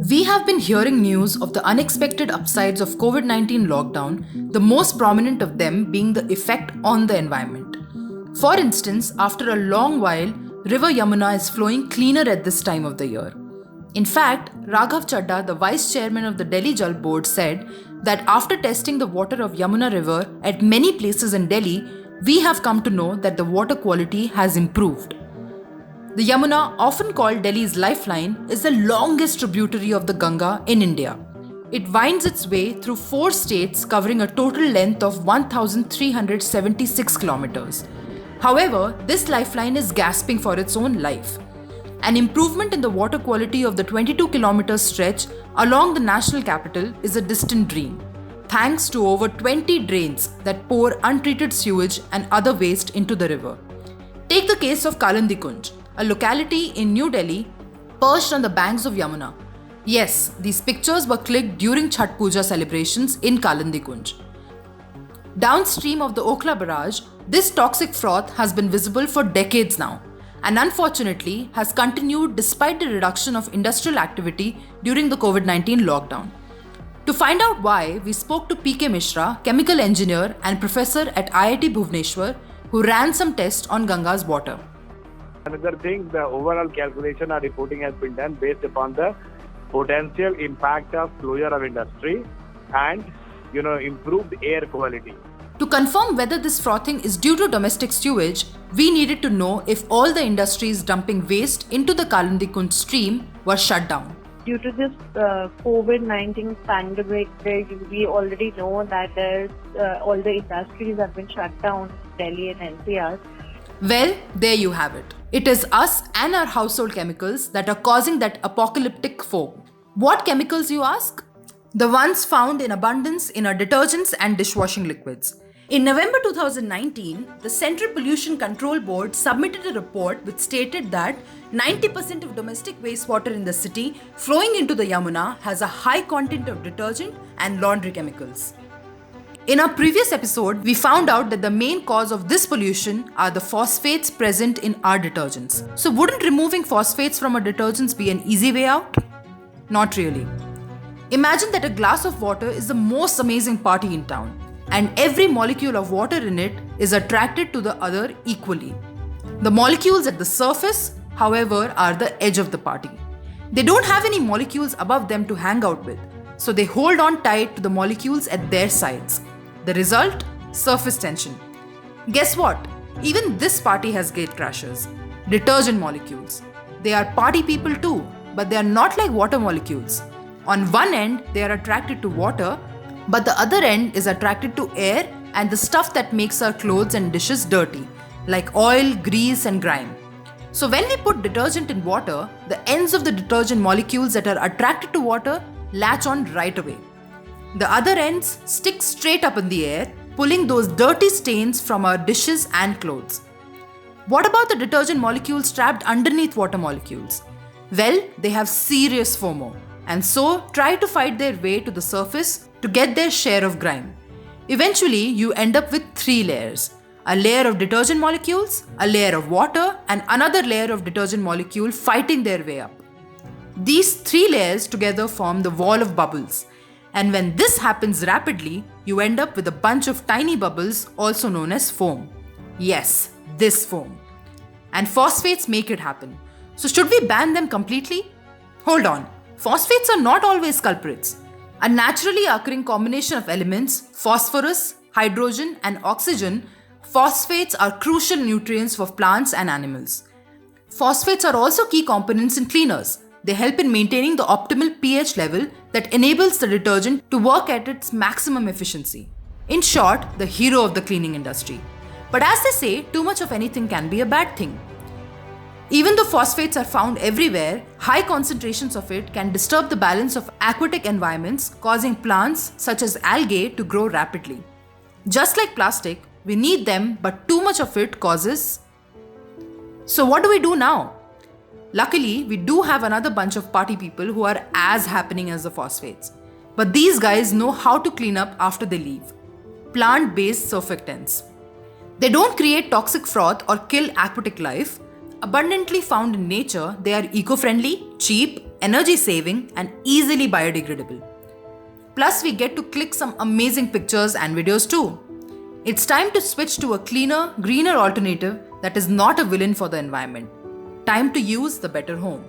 We have been hearing news of the unexpected upsides of COVID 19 lockdown, the most prominent of them being the effect on the environment. For instance, after a long while, River Yamuna is flowing cleaner at this time of the year. In fact, Raghav Chadda, the vice chairman of the Delhi Jal Board, said that after testing the water of Yamuna River at many places in Delhi, we have come to know that the water quality has improved. The Yamuna, often called Delhi's lifeline, is the longest tributary of the Ganga in India. It winds its way through 4 states covering a total length of 1,376 kilometers. However, this lifeline is gasping for its own life. An improvement in the water quality of the 22-kilometer stretch along the national capital is a distant dream, thanks to over 20 drains that pour untreated sewage and other waste into the river. Take the case of Kalandi Kunj, a locality in New Delhi perched on the banks of Yamuna. Yes, these pictures were clicked during Chhath Puja celebrations in Kalandi Kunj. Downstream of the Okhla barrage, this toxic froth has been visible for decades now, and unfortunately has continued despite the reduction of industrial activity during the COVID-19 lockdown. To find out why, we spoke to P.K. Mishra, chemical engineer and professor at IIT Bhubaneswar, who ran some tests on Ganga's water. Another thing, the overall calculation or reporting has been done based upon the potential impact of closure of industry and improved air quality. To confirm whether this frothing is due to domestic sewage, we needed to know if all the industries dumping waste into the Kalandi Kunj stream were shut down. Due to this COVID-19 pandemic, we already know that all the industries have been shut down in Delhi and NCR. Well, there you have it. It is us and our household chemicals that are causing that apocalyptic foam. What chemicals, you ask? The ones found in abundance in our detergents and dishwashing liquids. In November 2019, the Central Pollution Control Board submitted a report which stated that 90% of domestic wastewater in the city flowing into the Yamuna has a high content of detergent and laundry chemicals. In our previous episode, we found out that the main cause of this pollution are the phosphates present in our detergents. So wouldn't removing phosphates from our detergents be an easy way out? Not really. Imagine that a glass of water is the most amazing party in town, and every molecule of water in it is attracted to the other equally. The molecules at the surface, however, are the edge of the party. They don't have any molecules above them to hang out with, so they hold on tight to the molecules at their sides. The result? Surface tension. Guess what? Even this party has gate crashers. Detergent molecules. They are party people too, but they are not like water molecules. On one end, they are attracted to water, but the other end is attracted to air and the stuff that makes our clothes and dishes dirty, like oil, grease, and grime. So when we put detergent in water, the ends of the detergent molecules that are attracted to water latch on right away. The other ends stick straight up in the air, pulling those dirty stains from our dishes and clothes. What about the detergent molecules trapped underneath water molecules? Well, they have serious FOMO, and so try to fight their way to the surface to get their share of grime. Eventually, you end up with 3 layers. A layer of detergent molecules, a layer of water, and another layer of detergent molecule fighting their way up. These 3 layers together form the wall of bubbles. And when this happens rapidly, you end up with a bunch of tiny bubbles, also known as foam. Yes, this foam. And phosphates make it happen. So should we ban them completely? Hold on. Phosphates are not always culprits. A naturally occurring combination of elements, phosphorus, hydrogen, and oxygen, phosphates are crucial nutrients for plants and animals. Phosphates are also key components in cleaners. They help in maintaining the optimal pH level that enables the detergent to work at its maximum efficiency. In short, the hero of the cleaning industry. But as they say, too much of anything can be a bad thing. Even though phosphates are found everywhere, high concentrations of it can disturb the balance of aquatic environments, causing plants such as algae to grow rapidly. Just like plastic, we need them, but too much of it causes. So what do we do now? Luckily, we do have another bunch of party people who are as happening as the phosphates. But these guys know how to clean up after they leave. Plant-based surfactants. They don't create toxic froth or kill aquatic life. Abundantly found in nature, they are eco-friendly, cheap, energy-saving, and easily biodegradable. Plus, we get to click some amazing pictures and videos too. It's time to switch to a cleaner, greener alternative that is not a villain for the environment. Time to use the better home.